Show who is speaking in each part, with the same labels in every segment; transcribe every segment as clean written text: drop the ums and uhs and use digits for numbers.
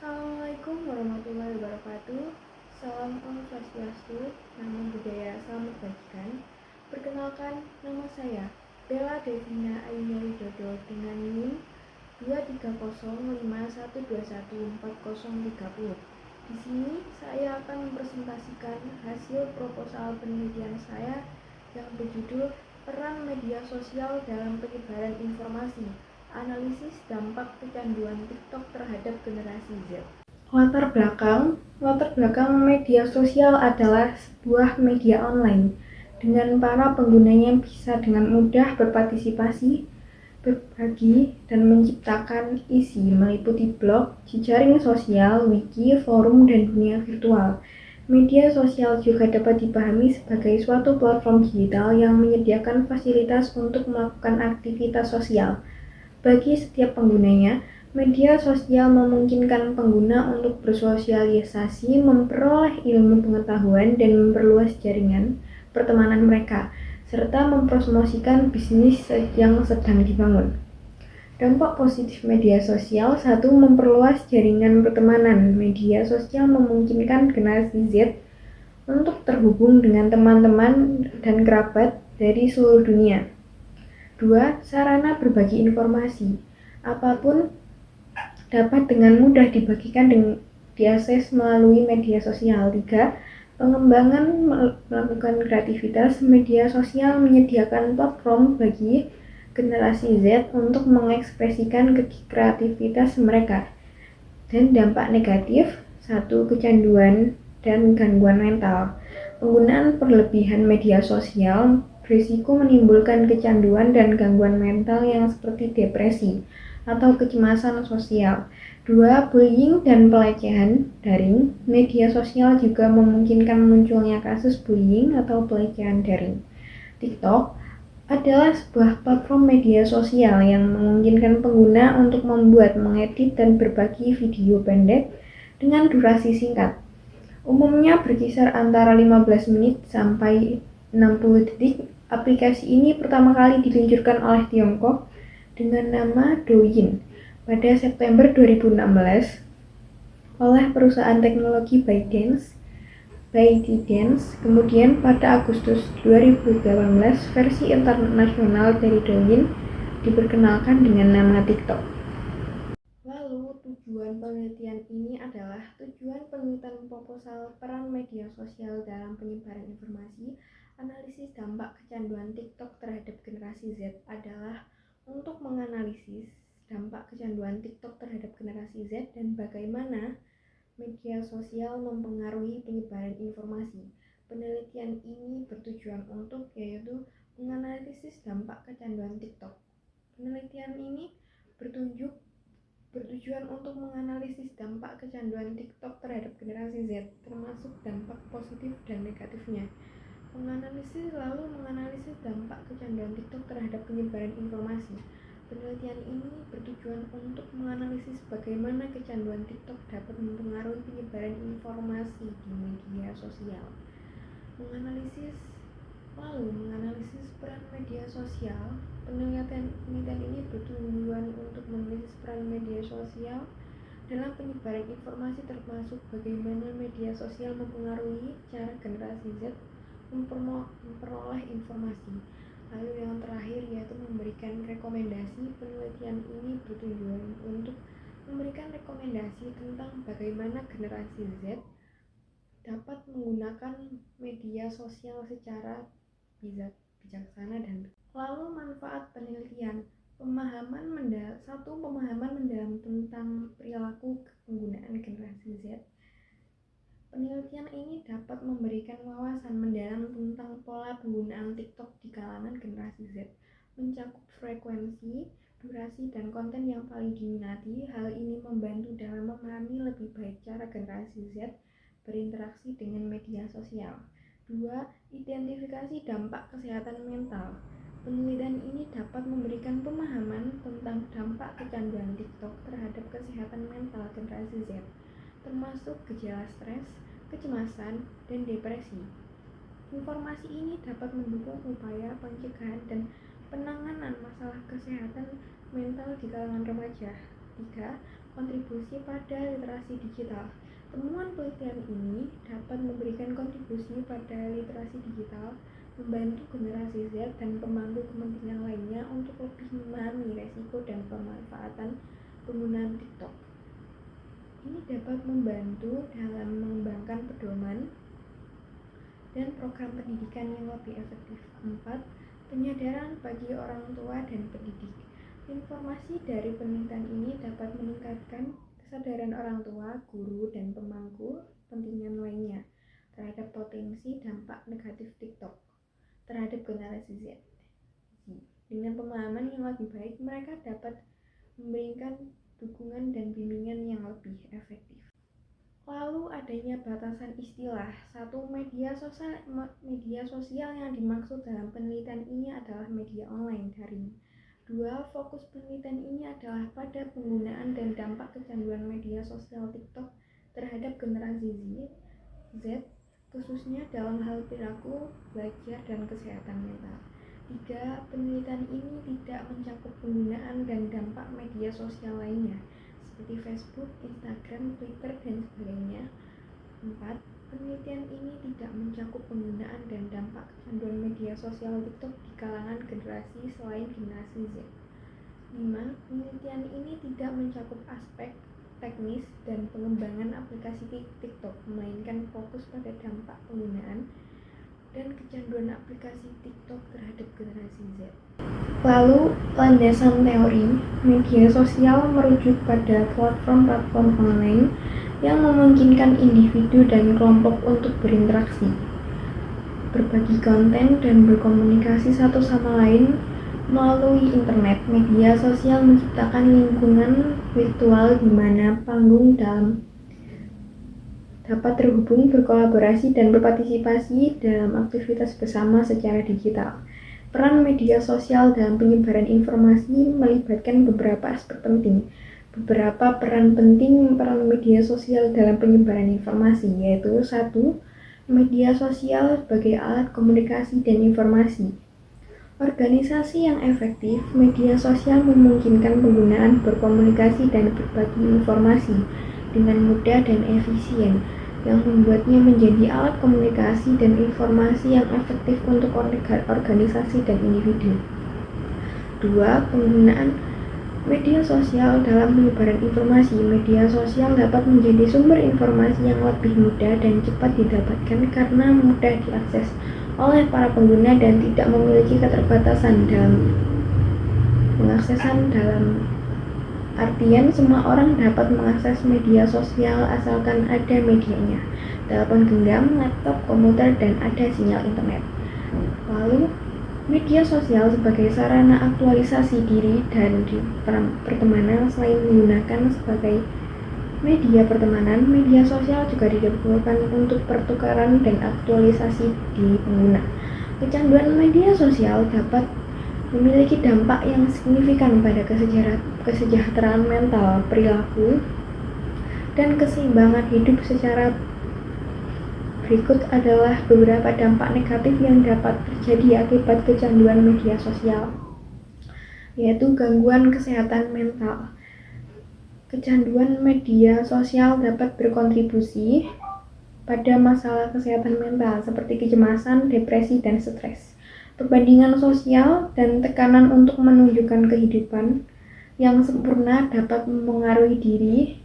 Speaker 1: Assalamualaikum warahmatullahi wabarakatuh. Salam Om Swastiastu, Namo Buddhaya, salam kebajikan. Perkenalkan, nama saya Bella Devina Ayunia Widodo dengan NIM 23051214030. Di sini saya akan mempresentasikan hasil proposal penelitian saya yang berjudul Peran Media Sosial dalam Penyebaran Informasi. Analisis dampak kecanduan TikTok terhadap generasi Z. Latar belakang media sosial adalah sebuah media online dengan para penggunanya bisa dengan mudah berpartisipasi, berbagi, dan menciptakan isi meliputi blog, jejaring sosial, wiki, forum, dan dunia virtual. Media sosial juga dapat dipahami sebagai suatu platform digital yang menyediakan fasilitas untuk melakukan aktivitas sosial. Bagi setiap penggunanya, media sosial memungkinkan pengguna untuk bersosialisasi, memperoleh ilmu pengetahuan, dan memperluas jaringan pertemanan mereka, serta mempromosikan bisnis yang sedang dibangun. Dampak positif media sosial: 1. Memperluas jaringan pertemanan. Media sosial memungkinkan generasi Z untuk terhubung dengan teman-teman dan kerabat dari seluruh dunia. 2. Sarana berbagi informasi. Apapun dapat dengan mudah dibagikan dan diakses melalui media sosial. 3. Pengembangan melakukan kreativitas. Media sosial menyediakan platform bagi generasi Z untuk mengekspresikan kreativitas mereka. Dan dampak negatif: 1. Kecanduan dan gangguan mental. Penggunaan berlebihan media sosial berisiko menimbulkan kecanduan dan gangguan mental yang seperti depresi atau kecemasan sosial. 2. Bullying dan pelecehan daring. Media sosial juga memungkinkan munculnya kasus bullying atau pelecehan daring. TikTok adalah sebuah platform media sosial yang memungkinkan pengguna untuk membuat, mengedit, dan berbagi video pendek dengan durasi singkat. Umumnya berkisar antara 15 menit sampai 60 detik. Aplikasi ini pertama kali diluncurkan oleh Tiongkok dengan nama Douyin pada September 2016 oleh perusahaan teknologi ByteDance. Kemudian pada Agustus 2018, versi internasional dari Douyin diperkenalkan dengan nama TikTok. Lalu, tujuan penelitian ini adalah tujuan penelitian proposal peran media sosial dalam penyebaran informasi. Analisis dampak kecanduan TikTok terhadap generasi Z adalah untuk menganalisis dampak kecanduan TikTok terhadap generasi Z dan bagaimana media sosial mempengaruhi penyebaran informasi. Penelitian ini bertujuan untuk yaitu menganalisis dampak kecanduan TikTok. Penelitian ini bertujuan untuk menganalisis dampak kecanduan TikTok terhadap generasi Z, termasuk dampak positif dan negatifnya. Menganalisis dampak kecanduan TikTok terhadap penyebaran informasi. Penelitian ini bertujuan untuk menganalisis bagaimana kecanduan TikTok dapat mempengaruhi penyebaran informasi di media sosial. Menganalisis peran media sosial. Penelitian ini bertujuan untuk menganalisis peran media sosial dalam penyebaran informasi, termasuk bagaimana media sosial mempengaruhi cara generasi Z memperoleh informasi. Lalu yang terakhir yaitu memberikan rekomendasi. Penelitian ini bertujuan untuk memberikan rekomendasi tentang bagaimana generasi Z dapat menggunakan media sosial secara bijaksana dan lalu manfaat penelitian. Pemahaman mendalam tentang perilaku penggunaan generasi Z. Penelitian ini dapat memberikan wawasan mendalam tentang pola penggunaan TikTok di kalangan generasi Z, mencakup frekuensi, durasi, dan konten yang paling diminati. Hal ini membantu dalam memahami lebih baik cara generasi Z berinteraksi dengan media sosial. 2. Identifikasi dampak kesehatan mental. Penelitian ini dapat memberikan pemahaman tentang dampak kecanduan TikTok terhadap kesehatan mental generasi Z, termasuk gejala stres, kecemasan, dan depresi. Informasi ini dapat mendukung upaya pencegahan dan penanganan masalah kesehatan mental di kalangan remaja. 3. kontribusi pada literasi digital. Temuan penelitian ini dapat memberikan kontribusi pada literasi digital, membantu generasi Z dan pemangku kepentingan lainnya untuk lebih memahami resiko dan pemanfaatan penggunaan TikTok. Ini dapat membantu dalam mengembangkan pedoman dan program pendidikan yang lebih efektif. 4. Penyadaran bagi orang tua dan pendidik. Informasi dari penelitian ini dapat meningkatkan kesadaran orang tua, guru, dan pemangku kepentingan lainnya terhadap potensi dampak negatif TikTok terhadap generasi Z. Dengan pemahaman yang lebih baik, mereka dapat memberikan dukungan dan bimbingan yang lebih efektif. Lalu adanya batasan istilah. 1. Media sosial yang dimaksud dalam penelitian ini adalah media online daring. 2. Fokus penelitian ini adalah pada penggunaan dan dampak kecanduan media sosial TikTok terhadap generasi Z, khususnya dalam hal perilaku, belajar, dan kesehatan mental. 3. Penelitian ini tidak mencakup penggunaan dan dampak media sosial lainnya, seperti Facebook, Instagram, Twitter, dan sebagainya. 4. Penelitian ini tidak mencakup penggunaan dan dampak kecanduan media sosial TikTok di kalangan generasi selain generasi Z. 5. Penelitian ini tidak mencakup aspek teknis dan pengembangan aplikasi TikTok, melainkan fokus pada dampak penggunaan dan kecanduan aplikasi TikTok terhadap generasi Z. Lalu, landasan teori media sosial merujuk pada platform-platform online yang memungkinkan individu dan kelompok untuk berinteraksi, berbagi konten, dan berkomunikasi satu sama lain melalui internet. Media sosial menciptakan lingkungan virtual di mana panggung dapat terhubung, berkolaborasi, dan berpartisipasi dalam aktivitas bersama secara digital. Peran media sosial dalam penyebaran informasi melibatkan beberapa aspek penting. Beberapa peran penting peran media sosial dalam penyebaran informasi yaitu 1. Media sosial sebagai alat komunikasi dan informasi. Organisasi yang efektif, media sosial memungkinkan penggunaan berkomunikasi dan berbagi informasi dengan mudah dan efisien, yang membuatnya menjadi alat komunikasi dan informasi yang efektif untuk organisasi dan individu. 2. Penggunaan media sosial dalam penyebaran informasi. Media sosial dapat menjadi sumber informasi yang lebih mudah dan cepat didapatkan karena mudah diakses oleh para pengguna dan tidak memiliki keterbatasan dalam pengaksesan. Dalam artian, semua orang dapat mengakses media sosial asalkan ada medianya, telepon genggam, laptop, komputer, dan ada sinyal internet. Lalu, media sosial sebagai sarana aktualisasi diri dan di pertemanan. Selain menggunakan sebagai media pertemanan, media sosial juga digunakan untuk pertukaran dan aktualisasi diri pengguna. Kecanduan media sosial dapat memiliki dampak yang signifikan pada kesejahteraan mental, perilaku, dan keseimbangan hidup. Secara berikut adalah beberapa dampak negatif yang dapat terjadi akibat kecanduan media sosial, yaitu gangguan kesehatan mental. Kecanduan media sosial dapat berkontribusi pada masalah kesehatan mental seperti kecemasan, depresi, dan stres. Perbandingan sosial dan tekanan untuk menunjukkan kehidupan yang sempurna dapat mempengaruhi diri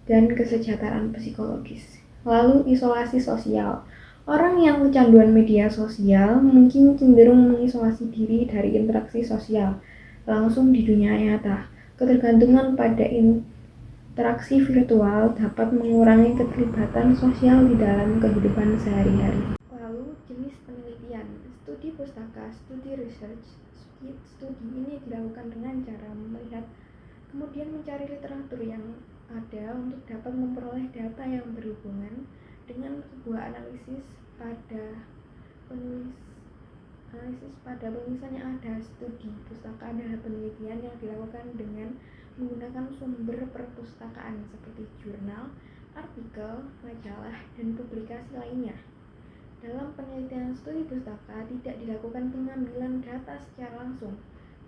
Speaker 1: dan kesejahteraan psikologis. Lalu, isolasi sosial. Orang yang kecanduan media sosial mungkin cenderung mengisolasi diri dari interaksi sosial langsung di dunia nyata. Ketergantungan pada interaksi virtual dapat mengurangi keterlibatan sosial di dalam kehidupan sehari-hari. Lalu, jenis penelitian. Studi pustaka, studi research. Studi ini dilakukan dengan cara melihat, kemudian mencari literatur yang ada untuk dapat memperoleh data yang berhubungan dengan sebuah analisis pada penulisan yang ada. Studi pustaka adalah penelitian yang dilakukan dengan menggunakan sumber perpustakaan seperti jurnal, artikel, majalah, dan publikasi lainnya. Dalam penelitian studi pustaka tidak dilakukan pengambilan data secara langsung,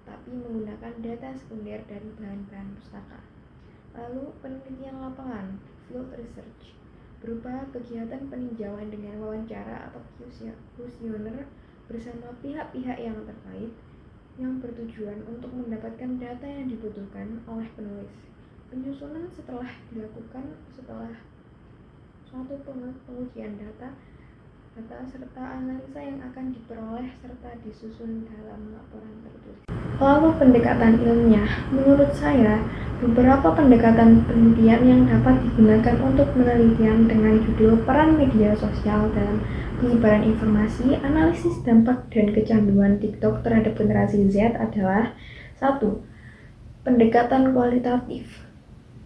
Speaker 1: tapi menggunakan data sekunder dari bahan-bahan pustaka. Lalu penelitian lapangan, field research, berupa kegiatan peninjauan dengan wawancara atau kuesioner bersama pihak-pihak yang terkait yang bertujuan untuk mendapatkan data yang dibutuhkan oleh penulis. Penyusunan dilakukan setelah suatu pengujian data serta analisa yang akan diperoleh serta disusun dalam laporan tertulis. Lalu pendekatan ilmiah, menurut saya beberapa pendekatan penelitian yang dapat digunakan untuk penelitian dengan judul peran media sosial dalam penyebaran informasi, analisis dampak dan kecanduan TikTok terhadap generasi Z adalah 1. Pendekatan kualitatif.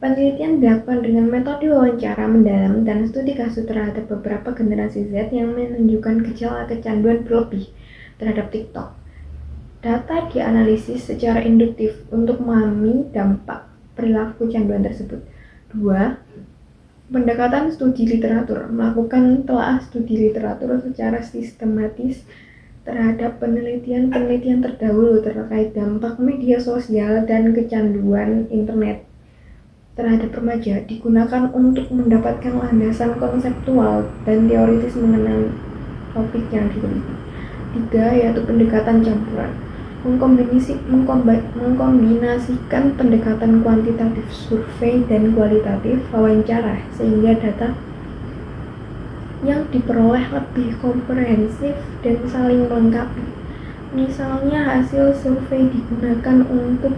Speaker 1: Penelitian dilakukan dengan metode wawancara mendalam dan studi kasus terhadap beberapa generasi Z yang menunjukkan gejala kecanduan berlebih terhadap TikTok. Data dianalisis secara induktif untuk memahami dampak perilaku kecanduan tersebut. 2. Pendekatan studi literatur. Melakukan telaah studi literatur secara sistematis terhadap penelitian terdahulu terkait dampak media sosial dan kecanduan internet terhadap remaja digunakan untuk mendapatkan landasan konseptual dan teoritis mengenai topik yang diteliti. 3. Yaitu pendekatan campuran. Mengkombinasikan pendekatan kuantitatif survei dan kualitatif wawancara sehingga data yang diperoleh lebih komprehensif dan saling melengkapi. Misalnya hasil survei digunakan untuk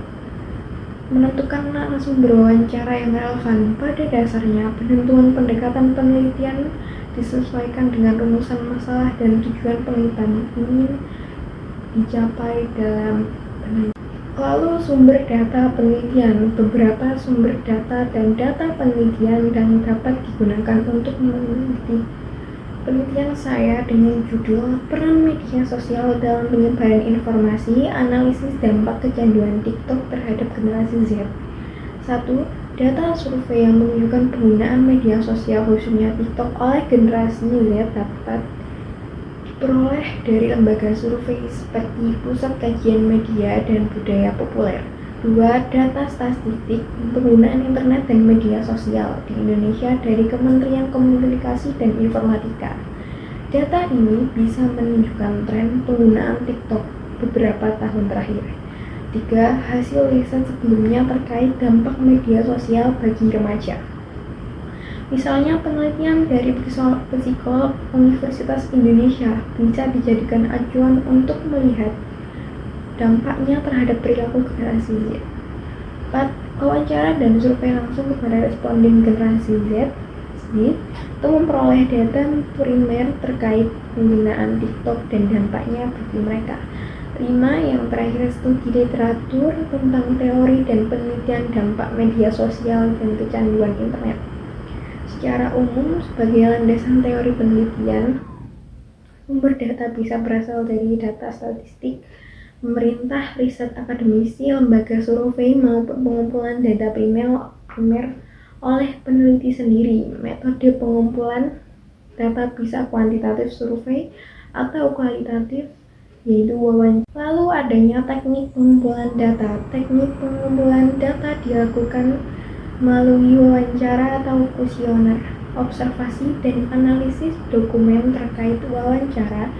Speaker 1: menentukan narasumber wawancara yang relevan. Pada dasarnya, penentuan pendekatan penelitian disesuaikan dengan rumusan masalah dan tujuan penelitian ingin dicapai dalam penelitian. Lalu sumber data penelitian. Beberapa sumber data dan data penelitian yang dapat digunakan untuk meneliti penelitian saya dengan judul Peran Media Sosial dalam Penyebaran Informasi, Analisis Dampak Kecanduan TikTok Terhadap Generasi Z. 1. Data survei yang menunjukkan penggunaan media sosial khususnya TikTok oleh generasi Z dapat diperoleh dari lembaga survei seperti Pusat Kajian Media dan Budaya Populer. 2. Data statistik penggunaan internet dan media sosial di Indonesia dari Kementerian Komunikasi dan Informatika. Data ini bisa menunjukkan tren penggunaan TikTok beberapa tahun terakhir. 3. Hasil riset sebelumnya terkait dampak media sosial bagi remaja. Misalnya penelitian dari psikolog Universitas Indonesia bisa dijadikan acuan untuk melihat dampaknya terhadap perilaku generasi Z. 4. Wawancara dan survei langsung kepada responden generasi Z untuk memperoleh data primer terkait penggunaan TikTok dan dampaknya bagi mereka. 5. Yang terakhir, studi literatur tentang teori dan penelitian dampak media sosial dan kecanduan internet. Secara umum, sebagai landasan teori penelitian, sumber data bisa berasal dari data statistik, pemerintah, riset akademisi, lembaga survei, maupun pengumpulan data primer oleh peneliti sendiri. Metode pengumpulan data bisa kuantitatif survei atau kualitatif, yaitu wawancara. Lalu adanya teknik pengumpulan data. Teknik pengumpulan data dilakukan melalui wawancara atau kuesioner, observasi, dan analisis dokumen terkait wawancara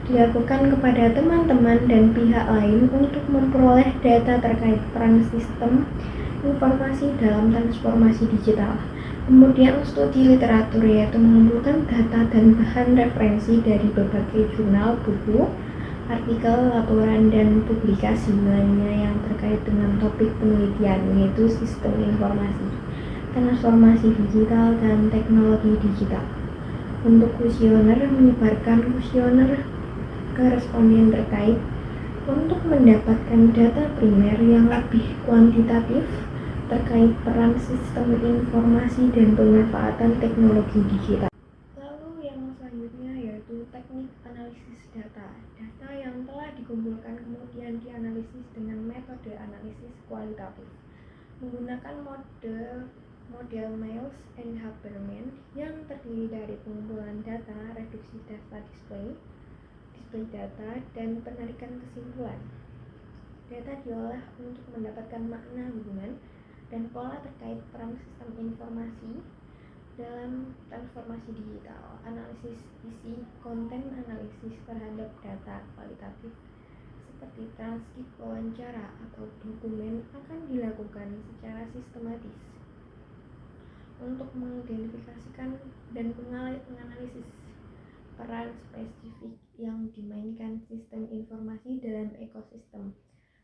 Speaker 1: dilakukan kepada teman-teman dan pihak lain untuk memperoleh data terkait peran sistem informasi dalam transformasi digital. Kemudian studi literatur, yaitu mengumpulkan data dan bahan referensi dari berbagai jurnal, buku, artikel, laporan, dan publikasi lainnya yang terkait dengan topik penelitian, yaitu sistem informasi, transformasi digital, dan teknologi digital. Untuk kuesioner, menyebarkan kuesioner ke responden terkait untuk mendapatkan data primer yang lebih kuantitatif terkait peran sistem informasi dan pemanfaatan teknologi digital. Lalu yang selanjutnya yaitu teknik analisis data. Data yang telah dikumpulkan kemudian dianalisis dengan metode analisis kualitatif menggunakan model Miles and Haberman yang terdiri dari pengumpulan data, reduksi data display data, dan penarikan kesimpulan. Data diolah untuk mendapatkan makna hubungan dan pola terkait peran sistem informasi dalam transformasi digital. Analisis isi konten, analisis terhadap data kualitatif seperti transkrip wawancara atau dokumen akan dilakukan secara sistematis untuk mengidentifikasikan dan menganalisis peran spesifik yang dimainkan sistem informasi dalam ekosistem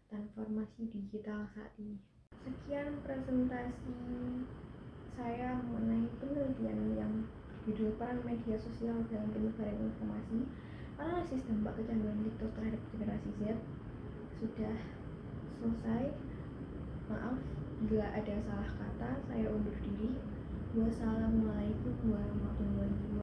Speaker 1: transformasi digital saat ini. Sekian presentasi saya mengenai penelitian yang berjudul peran media sosial dalam penyebaran informasi, analisis dampak kecanduan TikTok terhadap generasi Z. Sudah selesai. Maaf bila ada salah kata, saya undur diri. Wassalamualaikum warahmatullahi wabarakatuh.